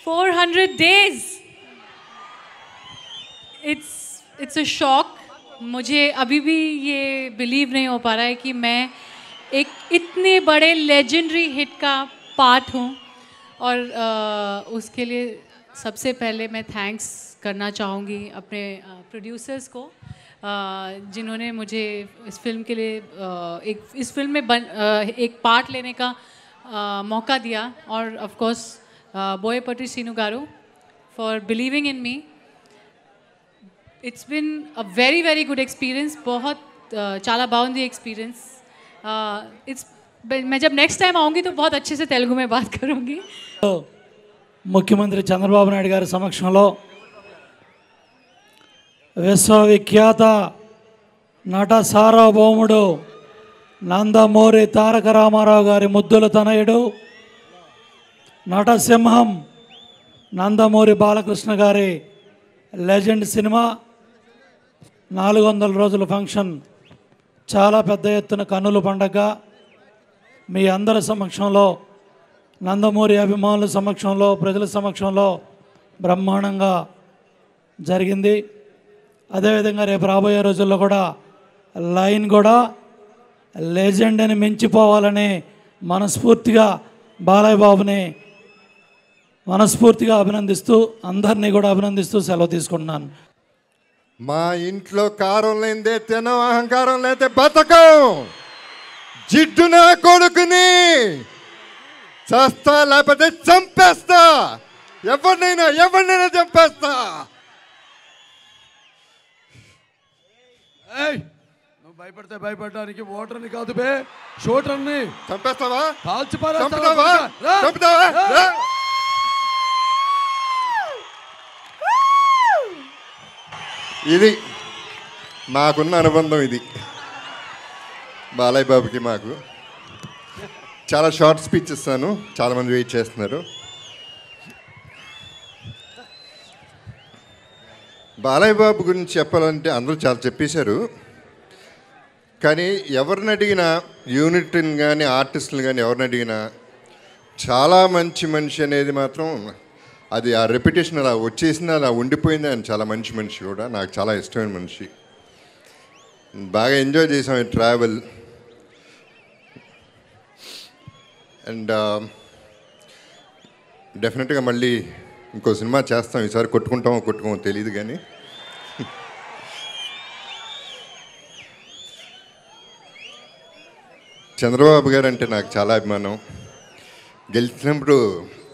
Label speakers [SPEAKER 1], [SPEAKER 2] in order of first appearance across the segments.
[SPEAKER 1] 400 days. It's a shock. मुझे अभी भी ये बिलीव नहीं हो पा रहा है कि मैं एक इतने बड़े लेजेंडरी हिट का पार्ट हूँ और उसके लिए सबसे पहले मैं थैंक्स करना चाहूँगी अपने प्रोड्यूसर्स को जिन्होंने मुझे इस फिल्म के लिए इस फिल्म में एक पार्ट लेने का मौका दिया और of course Boyapati Seenu garu for believing in me. It's been a very very good experience. बहुत चाला बाउंडी एक्सपीरियंस. मैं जब नेक्स्ट टाइम आऊँगी तो बहुत अच्छे से तेलुगु में बात करूँगी.
[SPEAKER 2] ముఖ్యమంత్రి చంద్రబాబు నాయుడు గారి సమక్షంలో విశ్వవిఖ్యాత నట సార్వభౌముడు నందమూరి తారక రామారావు గారి ముద్దుల తనయుడు నటసింహం నందమూరి బాలకృష్ణ గారి లెజెండ్ సినిమా 400 రోజుల ఫంక్షన్ చాలా పెద్ద ఎత్తున కన్నుల పండగ మీ అందరి సమక్షంలో నందమూరి అభిమానుల సమక్షంలో ప్రజల సమక్షంలో బ్రహ్మాండంగా జరిగింది. అదేవిధంగా రేపు రాబోయే రోజుల్లో కూడా లైన్ కూడా లెజెండ్ అని మించిపోవాలని మనస్ఫూర్తిగా బాలయ్య బాబుని మనస్ఫూర్తిగా అభినందిస్తూ అందరినీ కూడా అభినందిస్తూ సెలవు తీసుకుంటున్నాను.
[SPEAKER 3] మా ఇంట్లో కారం లేదే తినం, అహంకారం లేదే బతకం. జిడ్డు నా కొడుకుని చేస్తా లేకపోతే చంపేస్తా. ఎవరినైనా చంపేస్తా.
[SPEAKER 4] నువ్వు భయపడితే భయపడడానికి ఓటర్ని కాదు బే, షూటర్ని
[SPEAKER 3] చంపేస్తావా?
[SPEAKER 4] కాల్చి
[SPEAKER 3] చంపుతావా? ఇది మాకున్న అనుబంధం. ఇది బాలయ్య బాబుకి మాకు చాలా షార్ట్ స్పీచ్ ఇస్తాను, చాలామంది వెయిట్ చేస్తున్నారు. బాలయ్య బాబు గురించి చెప్పాలంటే అందరూ చాలా చెప్పేశారు. కానీ ఎవరిని అడిగినా, యూనిట్ని కానీ ఆర్టిస్టులు కానీ ఎవరిని అడిగినా చాలా మంచి మనిషి అనేది మాత్రం అది ఆ రెప్యుటేషన్ అలా వచ్చేసింది, అలా ఉండిపోయింది. ఆయన చాలా మంచి మనిషి కూడా, నాకు చాలా ఇష్టమైన మనిషి. బాగా ఎంజాయ్ చేసాం ఈ ట్రావెల్. అండ్ డెఫినెట్గా మళ్ళీ ఇంకో సినిమా చేస్తాం. ఈసారి కొట్టుకోమో తెలియదు కానీ చంద్రబాబు గారు అంటే నాకు చాలా అభిమానం. గెలిచినప్పుడు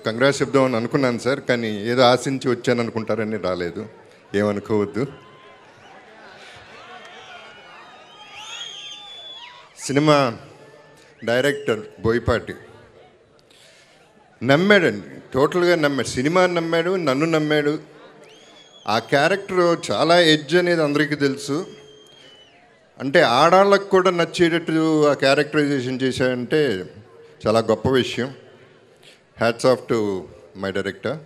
[SPEAKER 3] కంగ్రాట్స్ చెప్దామని అనుకున్నాను సార్, కానీ ఏదో ఆశించి వచ్చాను అనుకుంటారని రాలేదు, ఏమనుకోవద్దు. సినిమా డైరెక్టర్ బోయపాటి నమ్మాడండి, టోటల్గా నమ్మాడు. సినిమాని నమ్మాడు, నన్ను నమ్మాడు. ఆ క్యారెక్టర్ చాలా ఎడ్జ్ అనేది అందరికీ తెలుసు. అంటే ఆడాళ్ళకు కూడా నచ్చేటట్టు ఆ క్యారెక్టరైజేషన్ చేశాడంటే చాలా గొప్ప విషయం. Hats off to my director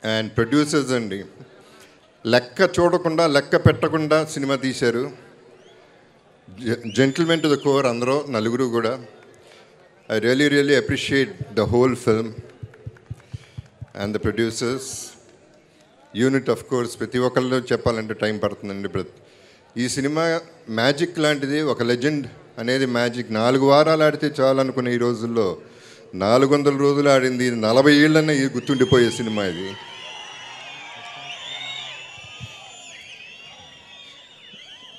[SPEAKER 3] and producers అండి. లెక్క చూడకుండా, లెక్క పెట్టకుండా సినిమా తీశారు. జెంటిల్మెన్ టు ద కోర్ అందరూ, నలుగురు కూడా. I really appreciate the whole film and the producers. Unit of course, ప్రతి ఒక్కళ్ళు చెప్పాలంటే టైం పడుతుందండి. ఈ సినిమా మ్యాజిక్ లాంటిది, ఒక లెజెండ్ అనేది మ్యాజిక్. 4 వారాలు ఆడితే చాలు అనుకునే ఈ రోజుల్లో 400 రోజులు ఆడింది. 40 ఏళ్ళన్నా ఇది గుర్తుండిపోయే సినిమా ఇది.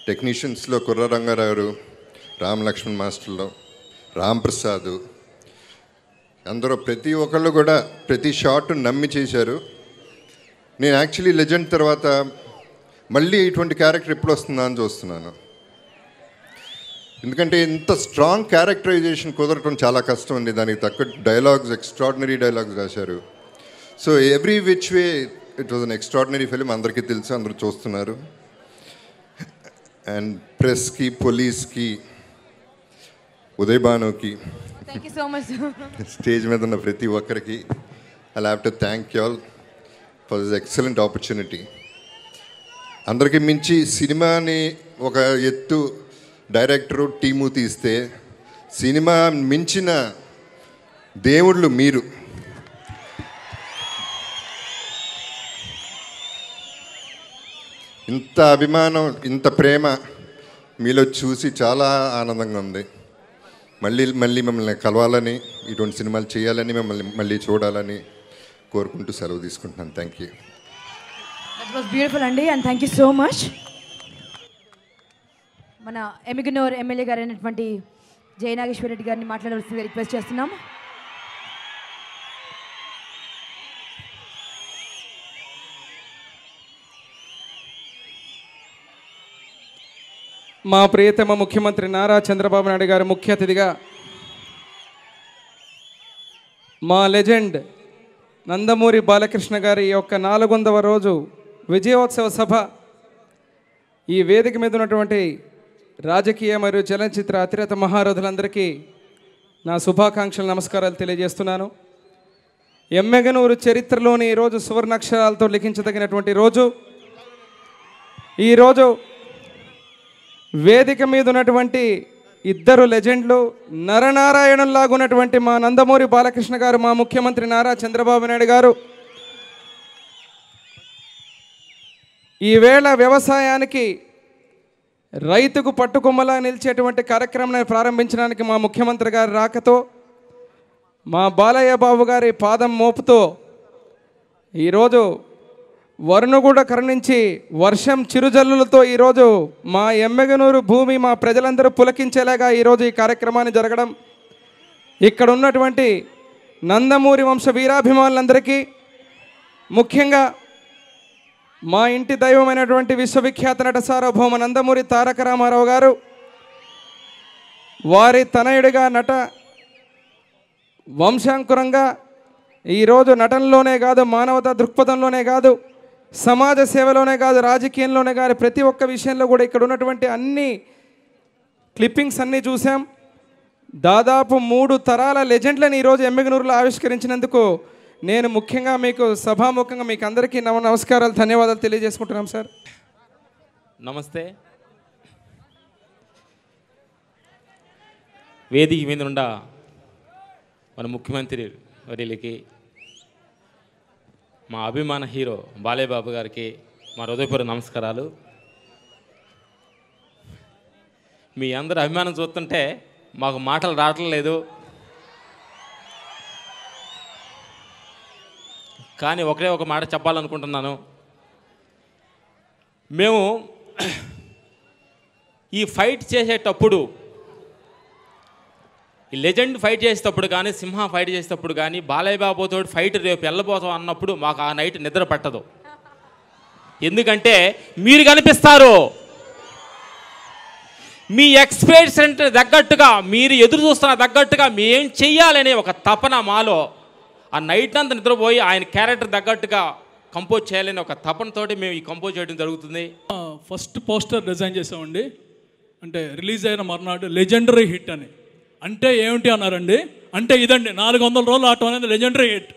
[SPEAKER 3] టెక్నీషియన్స్లో కుర్ర రంగారావు, రామ్ లక్ష్మణ్ మాస్టర్లో రామ్ ప్రసాద్, అందరూ ప్రతి ఒక్కళ్ళు కూడా ప్రతి షాట్ నమ్మి చేశారు. నేను యాక్చువల్లీ లెజెండ్ తర్వాత మళ్ళీ ఇటువంటి క్యారెక్టర్ ఎప్పుడు వస్తుందా అని చూస్తున్నాను. ఎందుకంటే ఇంత స్ట్రాంగ్ క్యారెక్టరైజేషన్ కుదరటం చాలా కష్టం అండి. దానికి తగ్గ డైలాగ్స్, ఎక్స్ట్రాడినరీ డైలాగ్స్ రాశారు. So every which way it was an extraordinary film. అందరికీ తెలుసు, అందరూ చూస్తున్నారు. అండ్ ప్రెస్కి, పోలీస్కి, ఉదయ్ భానుకి, స్టేజ్ మీద ఉన్న ప్రతి ఒక్కరికి I have to thank you all for this excellent opportunity. అందరికీ మించి సినిమాని ఒక ఎత్తు డైరెక్టరు టీము తీస్తే, సినిమా మించిన దేవుళ్ళు మీరు. ఇంత అభిమానం, ఇంత ప్రేమ మీలో చూసి చాలా ఆనందంగా ఉంది. మళ్ళీ మిమ్మల్ని కలవాలని, ఇటువంటి సినిమాలు చేయాలని, మిమ్మల్ని మళ్ళీ చూడాలని కోరుకుంటూ సెలవు తీసుకుంటున్నాను. Thank you.
[SPEAKER 5] That was beautiful అండి, and thank you so much. మన ఎమ్మిగనూర్ ఎమ్మెల్యే గారు అయినటువంటి జయనాగేశ్వర రెడ్డి గారిని మాట్లాడవలసిందిగా రిక్వెస్ట్ చేస్తున్నాం.
[SPEAKER 6] మా ప్రియతమ ముఖ్యమంత్రి నారా చంద్రబాబు నాయుడు గారు ముఖ్య అతిథిగా మా లెజెండ్ నందమూరి బాలకృష్ణ గారి యొక్క 400వ రోజు విజయోత్సవ సభ ఈ వేదిక మీద ఉన్నటువంటి రాజకీయ మరియు చలనచిత్ర అతిరథ మహారథులందరికీ నా శుభాకాంక్షలు, నమస్కారాలు తెలియజేస్తున్నాను. ఎమ్మెగనూరు చరిత్రలోని ఈరోజు సువర్ణాక్షరాలతో లిఖించదగినటువంటి రోజు. ఈరోజు వేదిక మీద ఉన్నటువంటి ఇద్దరు లెజెండ్లు, నరనారాయణుల్లాగా ఉన్నటువంటి మా నందమూరి బాలకృష్ణ గారు, మా ముఖ్యమంత్రి నారా చంద్రబాబు నాయుడు గారు ఈవేళ వ్యవసాయానికి రైతుకు పట్టుకొమ్మలా నిలిచేటువంటి కార్యక్రమాన్ని ప్రారంభించడానికి మా ముఖ్యమంత్రి గారి రాకతో, మా బాలయ్య బాబు గారి పాదం మోపుతో ఈరోజు వరుణుగూడ కరుణించి వర్షం చిరుజల్లులతో ఈరోజు మా ఎమ్మెగనూరు భూమి, మా ప్రజలందరూ పులకించేలాగా ఈరోజు ఈ కార్యక్రమాన్ని జరగడం, ఇక్కడ ఉన్నటువంటి నందమూరి వంశ వీరాభిమానులందరికీ, ముఖ్యంగా మా ఇంటి దైవమైనటువంటి విశ్వవిఖ్యాత నట సార్వభౌమ నందమూరి తారక రామారావు గారు, వారి తనయుడిగా నట వంశాంకురంగా ఈరోజు నటనలోనే కాదు, మానవతా దృక్పథంలోనే కాదు, సమాజ సేవలోనే కాదు, రాజకీయంలోనే కాదు, ప్రతి ఒక్క విషయంలో కూడా ఇక్కడ ఉన్నటువంటి అన్ని క్లిప్పింగ్స్ అన్నీ చూసాం. దాదాపు 3 తరాల లెజెండ్లను ఈరోజు ఎమ్మెగనూరులో ఆవిష్కరించినందుకు నేను ముఖ్యంగా మీకు సభాముఖంగా మీకు అందరికీ నమస్కారాలు, ధన్యవాదాలు తెలియజేసుకుంటున్నాం సార్.
[SPEAKER 7] నమస్తే. వేదిక మీద నుండ మన ముఖ్యమంత్రి వర్యులకి, మా అభిమాన హీరో బాలయ్య బాబు గారికి మా హృదయపూర్వక నమస్కారాలు. మీ అందరి అభిమానం చూస్తుంటే మాకు మాటలు రావట్లేదు, కానీ ఒకటే ఒక మాట చెప్పాలనుకుంటున్నాను. మేము ఈ ఫైట్ చేసేటప్పుడు, ఈ లెజెండ్ ఫైట్ చేసేటప్పుడు కానీ, సింహ ఫైట్ చేసేటప్పుడు కానీ, బాలయ్య బాబుతో ఫైట్ రేపు వెళ్ళబోతాం అన్నప్పుడు మాకు ఆ నైట్ నిద్ర పట్టదు. ఎందుకంటే మీరు కనిపిస్తారు, మీ ఎక్స్పెక్టేషన్ తగ్గట్టుగా, మీరు ఎదురు చూస్తున్న తగ్గట్టుగా మేం చెయ్యాలనే ఒక తపన మాలో, ఆ నైట్ అంతా నిద్రపోయి ఆయన క్యారెక్టర్ తగ్గట్టుగా కంపోజ్ చేయాలని ఒక తపనతోటి మేము ఈ కంపోజ్ చేయడం జరుగుతుంది.
[SPEAKER 8] ఫస్ట్ పోస్టర్ డిజైన్ చేసామండి, అంటే రిలీజ్ అయిన మర్నాడు లెజెండరీ హిట్ అని. అంటే ఏమిటి అన్నారండి, అంటే ఇదండి 400 రోజులు ఆటం అనేది లెజెండరీ హిట్,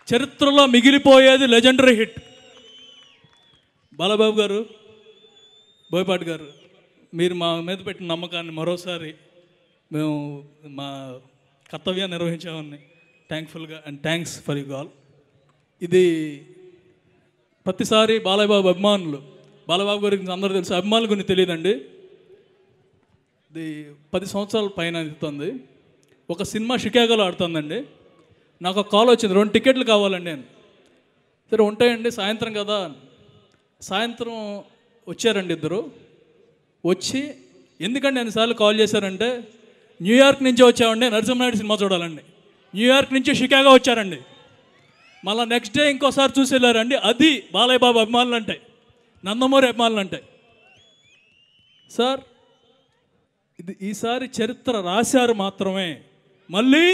[SPEAKER 8] చరిత్రలో మిగిలిపోయేది లెజెండరీ హిట్. బాలబాబు గారు, బోయపాటి గారు, మీరు మా మీద పెట్టిన నమ్మకాన్ని మరోసారి మేము మా కర్తవ్యాన్ని నిర్వహించామని థ్యాంక్ఫుల్గా, and thanks for you all. ఇది ప్రతిసారి బాలయ్యబాబు అభిమానులు, బాలబాబు గురించి అందరూ తెలుసు, అభిమానుల గురించి తెలియదండి. ఇది 10 సంవత్సరాల పైన అవుతుంది. ఒక సినిమా షికాగోలో ఆడుతుందండి. నాకు ఒక కాల్ వచ్చింది, 2 టికెట్లు కావాలండి నేను. సరే ఉంటాయండి, సాయంత్రం కదా. సాయంత్రం వచ్చారండి ఇద్దరు. వచ్చి ఎందుకంటే ఎన్నిసార్లు కాల్ చేశారంటే, న్యూయార్క్ నుంచి వచ్చామండి నరసింహనాయుడు సినిమా చూడాలండి. న్యూయార్క్ నుంచి షికాగో వచ్చారండి. మళ్ళీ నెక్స్ట్ డే ఇంకోసారి చూసి వెళ్ళారండి. అది బాలయ్య బాబు అభిమానులు అంటే, నందమూరి అభిమానులు అంటే. సార్ ఇది ఈసారి చరిత్ర రాశారు మాత్రమే, మళ్ళీ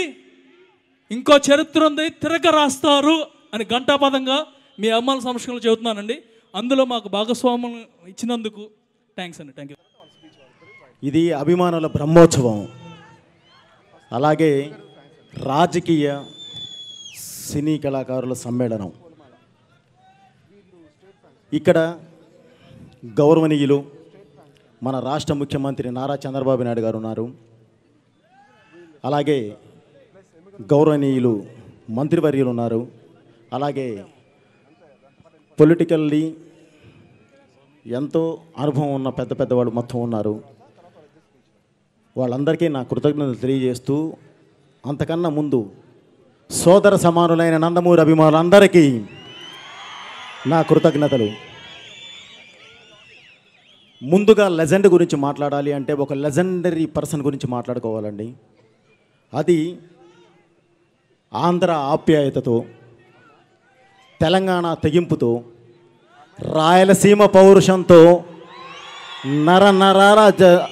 [SPEAKER 8] ఇంకో చరిత్ర ఉంది, తిరగ రాస్తారు అని ఘంటాపదంగా మీ అభిమానుల సంస్కరణలు చెబుతున్నానండి. అందులో మాకు భాగస్వామ్యం ఇచ్చినందుకు థ్యాంక్స్ అండి. Thank you.
[SPEAKER 9] ఇది అభిమానుల బ్రహ్మోత్సవం, అలాగే రాజకీయ సినీ కళాకారుల సమ్మేళనం. ఇక్కడ గౌరవనీయులు మన రాష్ట్ర ముఖ్యమంత్రి నారా చంద్రబాబు నాయుడు గారు ఉన్నారు. అలాగే గౌరవనీయులు మంత్రివర్యులు ఉన్నారు. అలాగే పొలిటికల్లీ ఎంతో అనుభవం ఉన్న పెద్ద పెద్దవాళ్ళు మొత్తం ఉన్నారు. వాళ్ళందరికీ నా కృతజ్ఞతలు తెలియజేస్తూ, అంతకన్నా ముందు సోదర సమానులైన నందమూరి అభిమానులందరికీ నా కృతజ్ఞతలు. ముందుగా లెజెండ్ గురించి మాట్లాడాలి అంటే ఒక లెజెండరీ పర్సన్ గురించి మాట్లాడుకోవాలండి. అది ఆంధ్ర ఆప్యాయతతో, తెలంగాణ తెగింపుతో, రాయలసీమ పౌరుషంతో,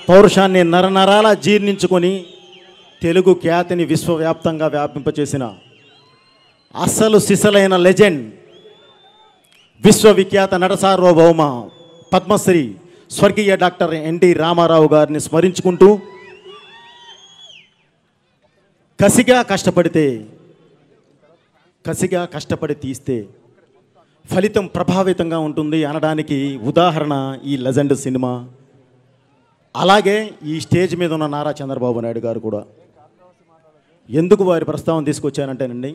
[SPEAKER 9] పౌరుషాన్ని నరనరాల జీర్ణించుకొని తెలుగు ఖ్యాతిని విశ్వవ్యాప్తంగా వ్యాపింపచేసిన అసలు సిసలైన లెజెండ్, విశ్వవిఖ్యాత నట సార్వభౌమ పద్మశ్రీ స్వర్గీయ డాక్టర్ ఎన్టీ రామారావు గారిని స్మరించుకుంటూ, కసిగా కష్టపడి తీస్తే ఫలితం ప్రభావితంగా ఉంటుంది అనడానికి ఉదాహరణ ఈ లెజెండ్ సినిమా. అలాగే ఈ స్టేజ్ మీద ఉన్న నారా చంద్రబాబు నాయుడు గారు కూడా. ఎందుకు వారి ప్రస్తావన తీసుకొచ్చానంటేనండి,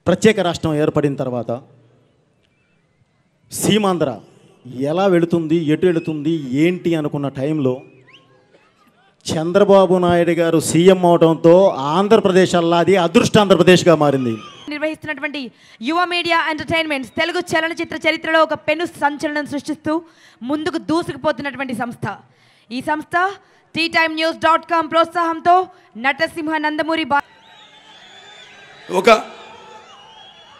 [SPEAKER 9] ప్రత్యేక రాష్ట్రం ఏర్పడిన తర్వాత సీమాంధ్ర ఎలా వెళుతుంది, ఎటు వెళుతుంది, ఏంటి అనుకున్న టైంలో చంద్రబాబు నాయుడు గారు సీఎం అవడంతో ఆంధ్రప్రదేశ్ అల్లాది అదృష్ట ఆంధ్రప్రదేశ్గా మారింది.
[SPEAKER 5] నిర్వహిస్తున్నటువంటి యువ మీడియా ఎంటర్టైన్మెంట్స్ తెలుగు చలనచిత్ర చరిత్రలో ఒక పెను సంచలనం సృష్టిస్తూ ముందుకు దూసుకుపోతున్నటువంటి సంస్థ. ఈ సంస్థ TTimenews.com ప్రోత్సాహంతో నటసింహ నందమూరి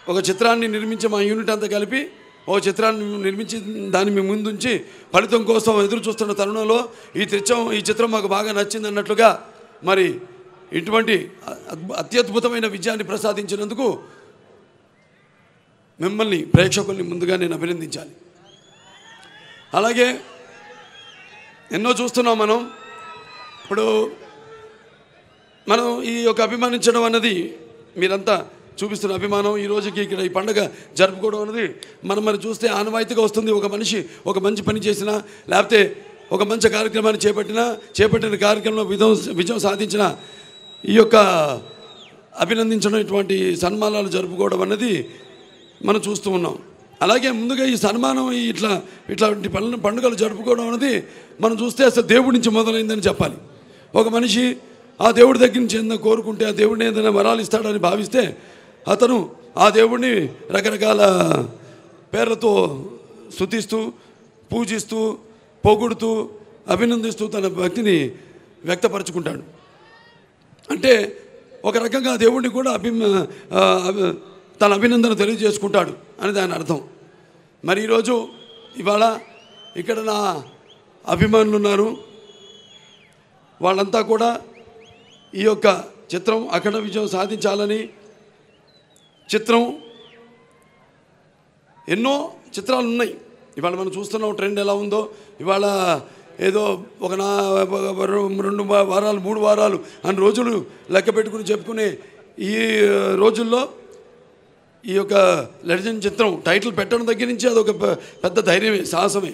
[SPEAKER 4] ఒక చిత్రాన్ని నిర్మించి మా యూనిట్ అంతా కలిపి ఓ చిత్రాన్ని నిర్మించి దాన్ని మేము ముందుంచి ఫలితం కోసం ఎదురు చూస్తున్న తరుణంలో ఈ చిత్రం మాకు బాగా నచ్చింది అన్నట్లుగా మరి ఇటువంటి అత్యద్భుతమైన విజయాన్ని ప్రసాదించినందుకు మిమ్మల్ని ప్రేక్షకుల్ని ముందుగా నేను అభినందించాలి. అలాగే ఎన్నో చూస్తున్నాం మనం. ఇప్పుడు మనం ఈ యొక్క అభిమానించడం అన్నది మీరంతా చూపిస్తున్న అభిమానం, ఈ రోజుకి ఇక్కడ ఈ పండుగ జరుపుకోవడం అనేది మనం మరి చూస్తే ఆనవాయితీగా వస్తుంది. ఒక మనిషి ఒక మంచి పని చేసినా, లేకపోతే ఒక మంచి కార్యక్రమాన్ని చేపట్టిన కార్యక్రమంలో విజయం సాధించిన ఈ యొక్క అభినందించడం, ఇటువంటి సన్మానాలు జరుపుకోవడం అన్నది మనం చూస్తూ ఉన్నాం. అలాగే ముందుగా ఈ సన్మానం ఇట్లాంటి పండుగలు జరుపుకోవడం అనేది మనం చూస్తే అసలు దేవుడి నుంచి మొదలైందని చెప్పాలి. ఒక మనిషి ఆ దేవుడి దగ్గర నుంచి ఏదైనా కోరుకుంటే ఆ దేవుడిని ఏదైనా వరాలు ఇస్తాడని భావిస్తే అతను ఆ దేవుడిని రకరకాల పేర్లతో స్తుతిస్తూ, పూజిస్తూ, పొగుడుతూ, అభినందిస్తూ తన భక్తిని వ్యక్తపరచుకుంటాడు. అంటే ఒక రకంగా దేవుడిని కూడా తన అభినందన తెలియజేసుకుంటాడు అని దాని అర్థం. మరి ఇవాళ ఇక్కడ నా అభిమానులు ఉన్నారు. వాళ్ళంతా కూడా ఈ యొక్క చిత్రం అఖండ విజయం సాధించాలని, చిత్రం ఎన్నో చిత్రాలు ఉన్నాయి. ఇవాళ మనం చూస్తున్నాం ట్రెండ్ ఎలా ఉందో. ఇవాళ ఏదో ఒక 2 వారాలు 3 వారాలు అని రోజులు లెక్క పెట్టుకుని చెప్పుకునే ఈ రోజుల్లో ఈ యొక్క లెజెండ్ చిత్రం టైటిల్ పెట్టడం దగ్గర నుంచి అదొక పెద్ద ధైర్యమే, సాహసమే.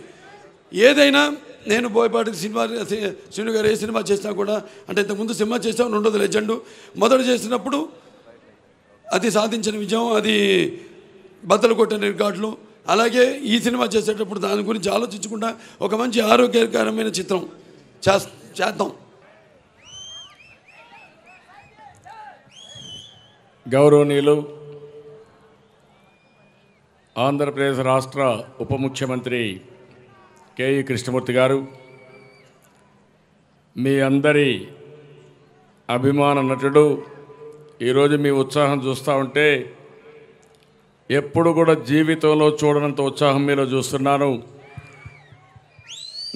[SPEAKER 4] ఏదైనా నేను బోయపాటి శ్రీను గారు ఏ సినిమా చేసినా కూడా, అంటే ఇంతకుముందు సినిమా చేసాం, 2వ లెజెండు మొదట చేసినప్పుడు అది సాధించిన విజయం, అది బద్దలు కొట్టిన రికార్డులు. అలాగే ఈ సినిమా చేసేటప్పుడు దాని గురించి ఆలోచించకుండా ఒక మంచి ఆరోగ్యకరమైన చిత్రం చేద్దాం.
[SPEAKER 10] గౌరవనీయులు ఆంధ్రప్రదేశ్ రాష్ట్ర ఉప ముఖ్యమంత్రి కేఈ కృష్ణమూర్తి గారు, మీ అందరి అభిమాన నటుడు, ఈరోజు మీ ఉత్సాహం చూస్తూ ఉంటే ఎప్పుడు కూడా జీవితంలో చూడనంత ఉత్సాహం మీలో చూస్తున్నాను.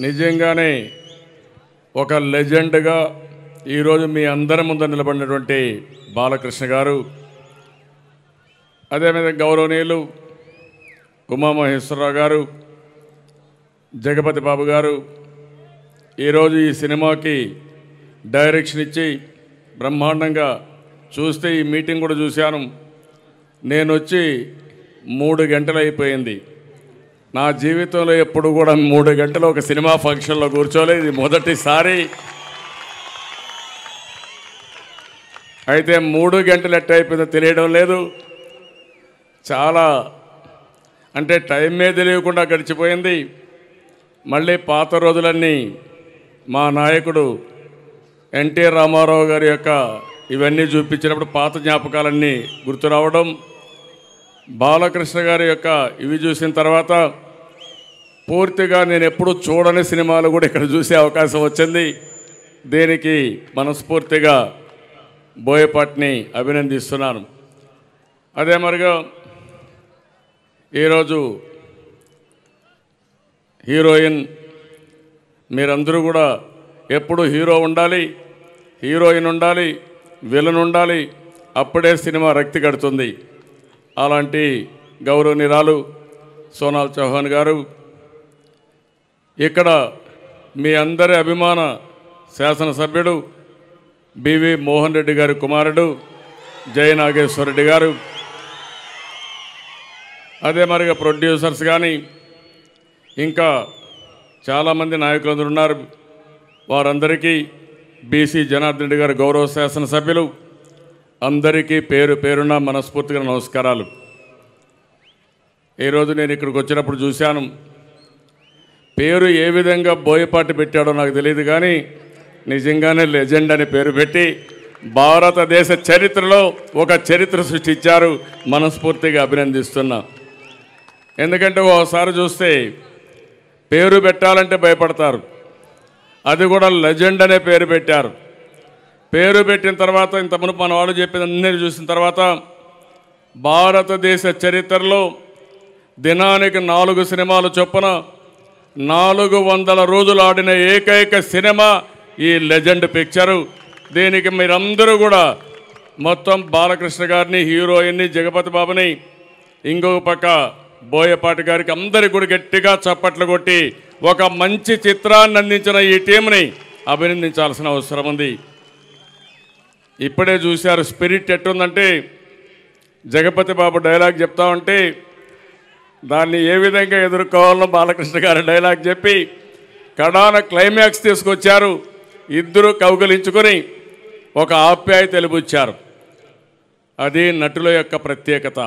[SPEAKER 10] నిజంగానే ఒక లెజెండ్గా ఈరోజు మీ అందరి ముందు నిలబడినటువంటి బాలకృష్ణ గారు, అదేవిధంగా గౌరవనీయులు ఉమామహేశ్వరరావు గారు, జగపతి బాబు గారు ఈరోజు ఈ సినిమాకి డైరెక్షన్ ఇచ్చి బ్రహ్మాండంగా చూస్తే ఈ మీటింగ్ కూడా చూశాను. నేను వచ్చి 3 గంటలు అయిపోయింది. నా జీవితంలో ఎప్పుడు కూడా 3 గంటలు ఒక సినిమా ఫంక్షన్లో కూర్చోలేదు, ఇది మొదటిసారి. అయితే 3 గంటలు ఎట్ట అయిపోయిందో తెలియడం లేదు. చాలా అంటే టైమే తెలియకుండా గడిచిపోయింది. మళ్ళీ పాత రోజులన్నీ మా నాయకుడు ఎన్టీ రామారావు గారి యొక్క ఇవన్నీ చూపించినప్పుడు పాత జ్ఞాపకాలన్నీ గుర్తు రావడం, బాలకృష్ణ గారి యొక్క ఇవి చూసిన తర్వాత పూర్తిగా నేను ఎప్పుడూ చూడని సినిమాలు కూడా ఇక్కడ చూసే అవకాశం వచ్చింది. దీనికి మనస్ఫూర్తిగా బోయపాటిని అభినందిస్తున్నాను. అదే మరిగా ఈరోజు హీరోయిన్ మీరందరూ కూడా ఎప్పుడు హీరో ఉండాలి, హీరోయిన్ ఉండాలి, విలన్ ఉండాలి, అప్పుడే సినిమా రక్తి కడుతుంది. అలాంటి గౌరవనీయురాలు సోనాల్ చౌహాన్ గారు, ఇక్కడ మీ అందరి అభిమాన శాసనసభ్యుడు బివి మోహన్ రెడ్డి గారి కుమారుడు జయ నాగేశ్వర రెడ్డి గారు, అదే మరిగా ప్రొడ్యూసర్స్ కానీ ఇంకా చాలామంది నాయకులందరూ ఉన్నారు. వారందరికీ బీసీ జనార్దన్ రెడ్డి గారు గౌరవ శాసనసభ్యులు అందరికీ పేరు పేరున మనస్ఫూర్తిగా నమస్కారాలు. ఈరోజు నేను ఇక్కడికి వచ్చినప్పుడు చూశాను, పేరు ఏ విధంగా బోయపాటి పెట్టాడో నాకు తెలియదు, కానీ నిజంగానే లెజెండ్ అని పేరు పెట్టి భారతదేశ చరిత్రలో ఒక చరిత్ర సృష్టించారు. మనస్ఫూర్తిగా అభినందిస్తున్నా. ఎందుకంటే ఒకసారి చూస్తే పేరు పెట్టాలంటే భయపడతారు, అది కూడా లెజెండ్ అనే పేరు పెట్టారు. పేరు పెట్టిన తర్వాత ఇంత మునుపు మన వాళ్ళు చెప్పిన అన్నీ చూసిన తర్వాత భారతదేశ చరిత్రలో దినానికి 4 సినిమాలు చొప్పున 400 రోజులు ఆడిన ఏకైక సినిమా ఈ లెజెండ్ పిక్చరు. దీనికి మీరందరూ కూడా మొత్తం బాలకృష్ణ గారిని, హీరోయిన్ని, జగపతి బాబుని, ఇంకొక పక్క బోయపాటి గారికి అందరికీ కూడా గట్టిగా చప్పట్లు కొట్టి ఒక మంచి చిత్రాన్ని అందించిన ఈ టీంని అభినందించాల్సిన అవసరం ఉంది. ఇప్పుడే చూశారు స్పిరిట్ ఎట్టుందంటే, జగపతి బాబు డైలాగ్ చెప్తా ఉంటే దాన్ని ఏ విధంగా ఎదుర్కోవాలో బాలకృష్ణ గారి డైలాగ్ చెప్పి కడాన క్లైమాక్స్ తీసుకొచ్చారు. ఇద్దరు కౌగలించుకొని ఒక ఆప్యాయత తెలుపుచ్చారు. అది నటుల యొక్క ప్రత్యేకత.